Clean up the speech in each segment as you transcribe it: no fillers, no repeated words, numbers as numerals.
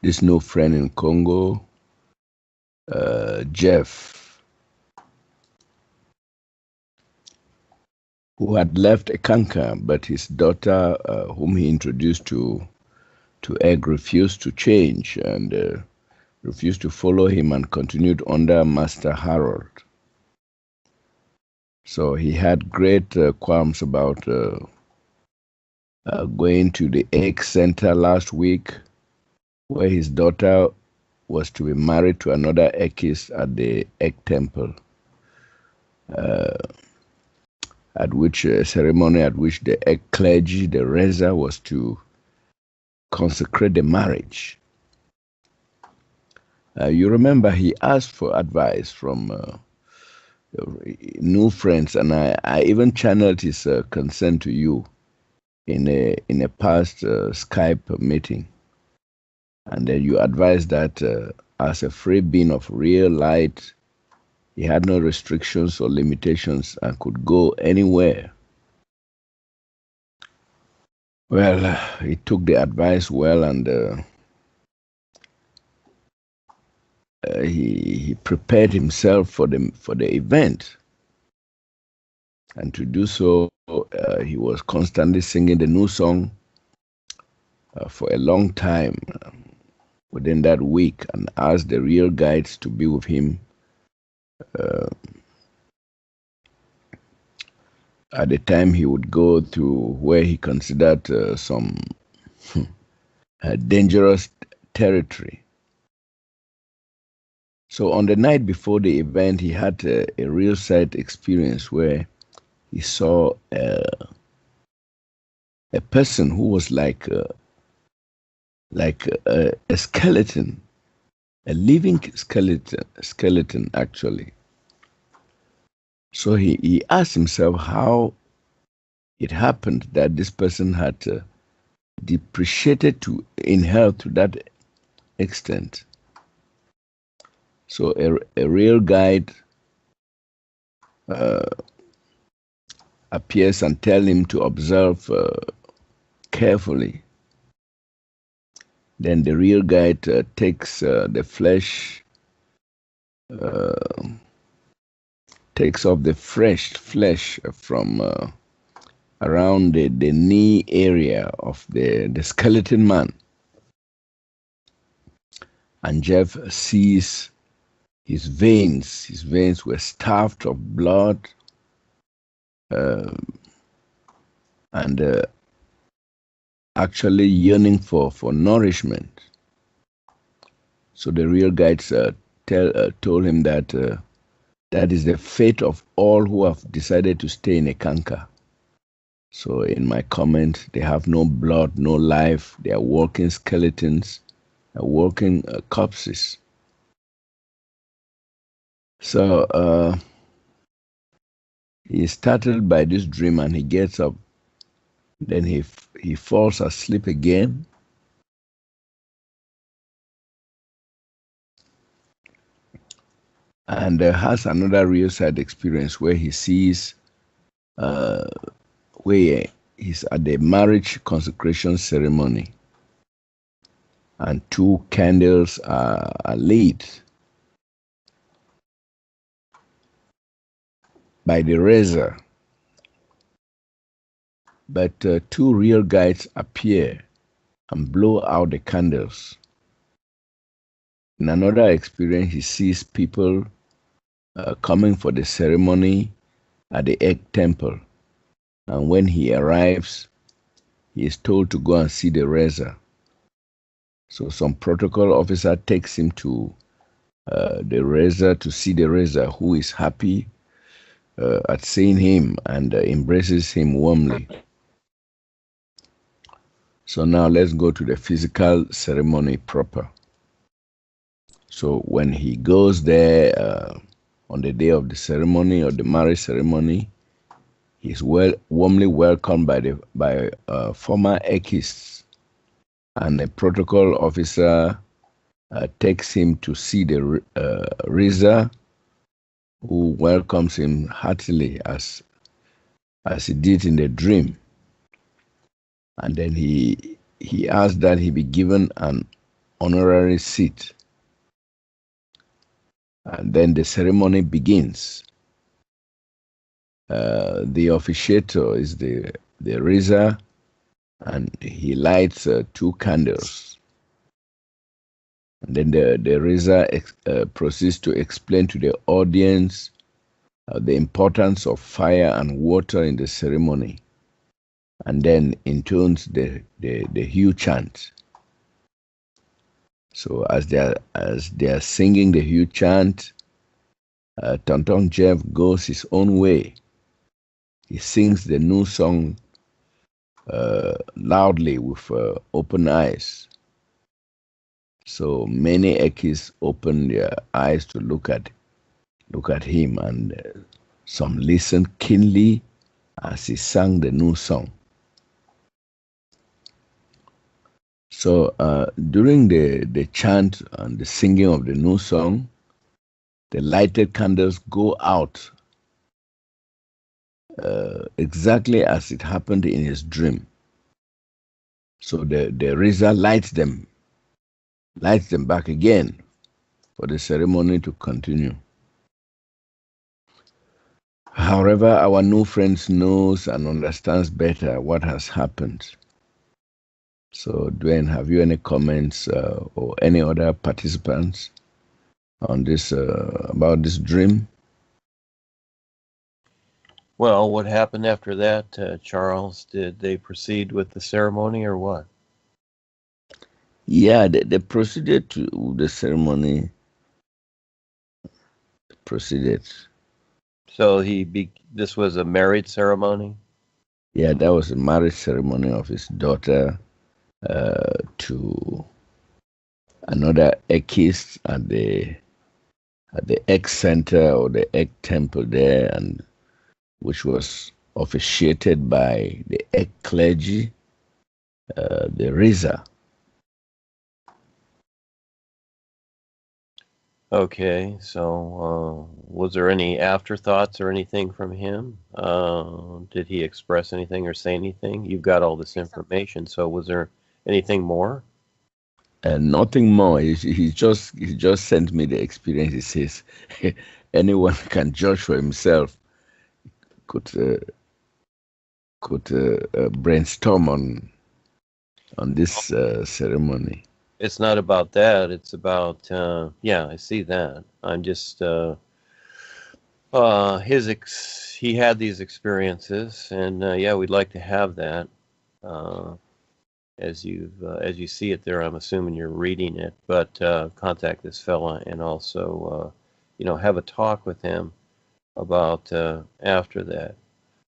this Nufriend in Congo, Jeff, who had left Eckankar, but his daughter, whom he introduced to Egg, refused to change and refused to follow him and continued under Master Harold. So he had great qualms about going to the Egg Center last week, where his daughter was to be married to another Eckist at the Egg Temple, at which ceremony at which the Egg clergy, the Reza, was to consecrate the marriage. You remember he asked for advice from Nufriend, and I even channeled his consent to you in a past Skype meeting, and then you advised that as a free being of real light, he had no restrictions or limitations and could go anywhere. Well, he took the advice well, and he prepared himself for the event, and to do so, he was constantly singing the new song for a long time within that week, and asked the real guides to be with him at the time he would go to where he considered some dangerous territory. So on the night before the event, he had a real sight experience where he saw a person who was like a skeleton, a living skeleton actually. So he asked himself how it happened that this person had depreciated in health to that extent. So a real guide appears and tells him to observe carefully. Then the real guide takes the flesh, takes off the fresh flesh from around the knee area of the skeleton man. And Jeff sees his veins. His veins were starved of blood, and actually yearning for nourishment. So the real guides told him that that is the fate of all who have decided to stay in Eckankar. So in my comment, they have no blood, no life. They are walking skeletons, walking corpses. So he is startled by this dream, and he gets up. Then he falls asleep again. And has another real side experience where he sees where he's at the marriage consecration ceremony, and 2 candles are lit by the Reza. But 2 real guides appear and blow out the candles. In another experience, he sees people coming for the ceremony at the Egg Temple. And when he arrives, he is told to go and see the Reza. So some protocol officer takes him to the Reza to see the Reza, who is happy at seeing him and embraces him warmly. So now let's go to the physical ceremony proper. So when he goes there on the day of the ceremony or the marriage ceremony, he's warmly welcomed by former Eckists, and a protocol officer takes him to see the Reza, who welcomes him heartily as he did in the dream. And then he asked that he be given an honorary seat. And then the ceremony begins. The officiator is the Reza, and he lights 2 candles. And then the Reza proceeds to explain to the audience the importance of fire and water in the ceremony, and then intones the Hugh chant. So as they are singing the Hugh chant, Tonton Jeff goes his own way. He sings the new song loudly with open eyes. So many Ekis open their eyes to look at him, and some listened keenly as he sang the new song. So during the chant and the singing of the new song, the lighted candles go out exactly as it happened in his dream. So the Reza lights them back again for the ceremony to continue. However, our Nufriend knows and understands better what has happened. So, Duane, have you any comments or any other participants on this about this dream? Well, what happened after that, Charles? Did they proceed with the ceremony or what? Yeah, they proceeded to the ceremony. Proceeded. So this was a marriage ceremony? Yeah, that was a marriage ceremony of his daughter to another Ekist at the Ek Center or the Ek Temple there, and which was officiated by the Ek clergy, the Reza. Okay, so was there any afterthoughts or anything from him? Did he express anything or say anything? You've got all this information, so was there anything more? Nothing more. He just sent me the experience. He says anyone can judge for himself. Could brainstorm on this ceremony. It's not about that. It's about yeah, I see that. I'm just he had these experiences, and yeah, we'd like to have that. As you see it there, I'm assuming you're reading it, but contact this fella and also have a talk with him about after that.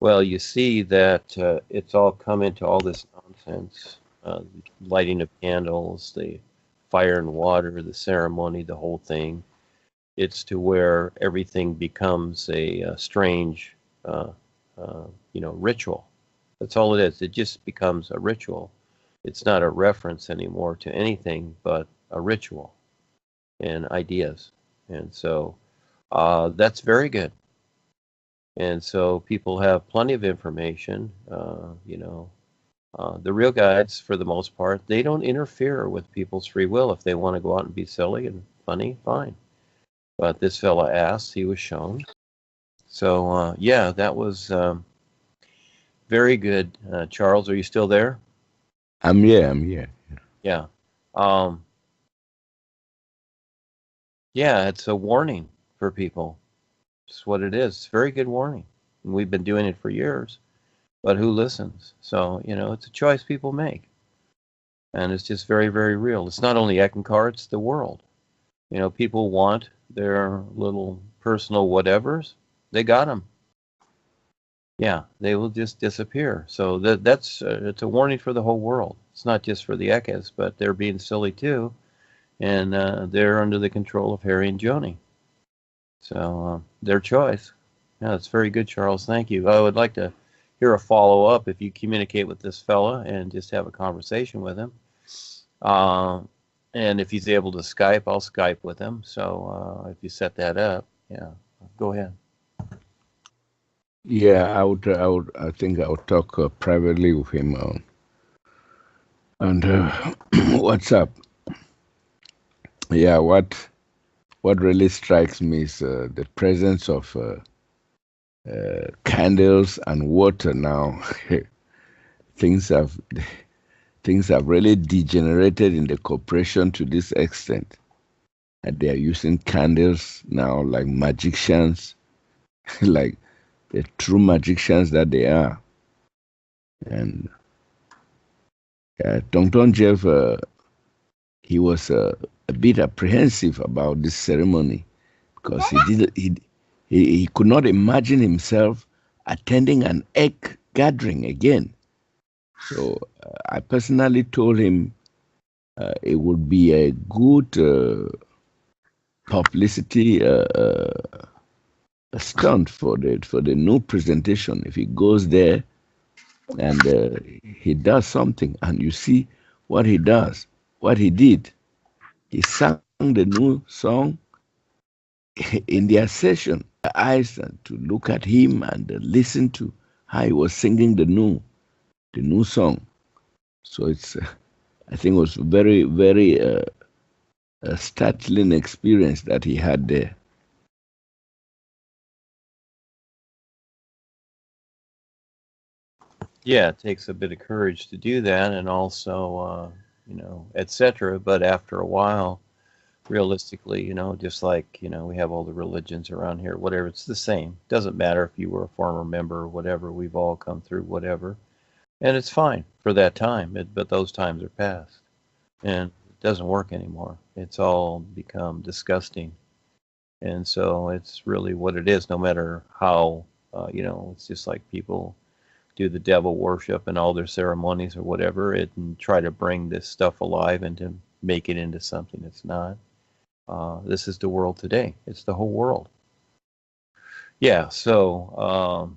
Well, you see that it's all come into all this nonsense, lighting of candles, the fire and water, the ceremony, the whole thing. It's to where everything becomes a strange, ritual. That's all it is. It just becomes a ritual. It's not a reference anymore to anything but a ritual and ideas. And so that's very good. And so people have plenty of information. The real guides, for the most part, they don't interfere with people's free will. If they want to go out and be silly and funny, fine. But this fella asked, he was shown. So, yeah, that was very good. Charles, are you still there? I'm here. Yeah. Yeah, it's a warning for people. It's what it is. It's a very good warning. And we've been doing it for years. But who listens? So, it's a choice people make. And it's just very, very real. It's not only Eckankar, it's the world. People want their little personal whatevers. They got them. Yeah, they will just disappear. So that's it's a warning for the whole world. It's not just for the Ekkas, but they're being silly too. And they're under the control of Harry and Joni. So their choice. Yeah, that's very good, Charles. Thank you. I would like to hear a follow-up if you communicate with this fella and just have a conversation with him. And if he's able to Skype, I'll Skype with him. So if you set that up, yeah, go ahead. Yeah, I think I would talk privately with him and WhatsApp. Yeah, what really strikes me is the presence of candles and water now. things have things have really degenerated in the corporation to this extent that they are using candles now like magicians, like the true magicians that they are. And Tonton Jeff, he was a bit apprehensive about this ceremony because he could not imagine himself attending an egg gathering again. So I personally told him it would be a good publicity stunt for the new presentation if he goes there and he does something and you see what he does, what he did. He sang the new song in their session. The eyes to look at him and listen to how he was singing the new song. So it's I think it was very very a startling experience that he had there. Yeah, it takes a bit of courage to do that, and also, etc. But after a while, realistically, just like, we have all the religions around here, whatever, it's the same. Doesn't matter if you were a former member or whatever, we've all come through whatever. And it's fine for that time, but those times are past. And it doesn't work anymore. It's all become disgusting. And so it's really what it is, no matter how, it's just like people do the devil worship and all their ceremonies or whatever, and try to bring this stuff alive and to make it into something it's not. This is the world today. It's the whole world. Yeah. So,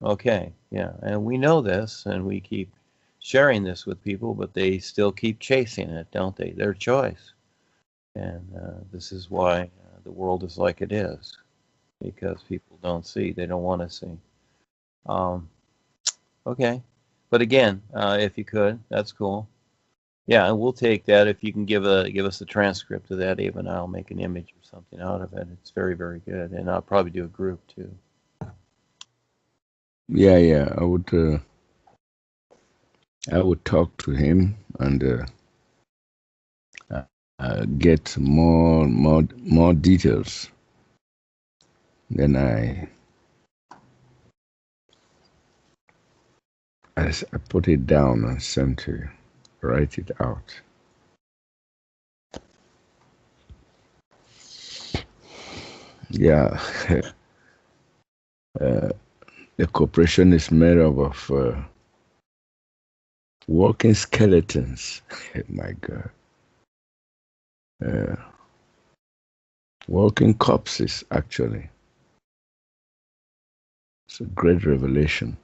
okay. Yeah. And we know this, and we keep sharing this with people, but they still keep chasing it, don't they? Their choice. And this is why the world is like it is, because people don't see. They don't want to see. Um, okay. But again, if you could, that's cool. Yeah, and we'll take that. If you can give us a transcript of that, even I'll make an image or something out of it. It's very, very good, and I'll probably do a group too. Yeah, yeah. I would talk to him and get more details. Then I put it down and sent to write it out. Yeah, uh, the corporation is made up of walking skeletons. My God, uh, walking corpses. Actually, it's a great revelation.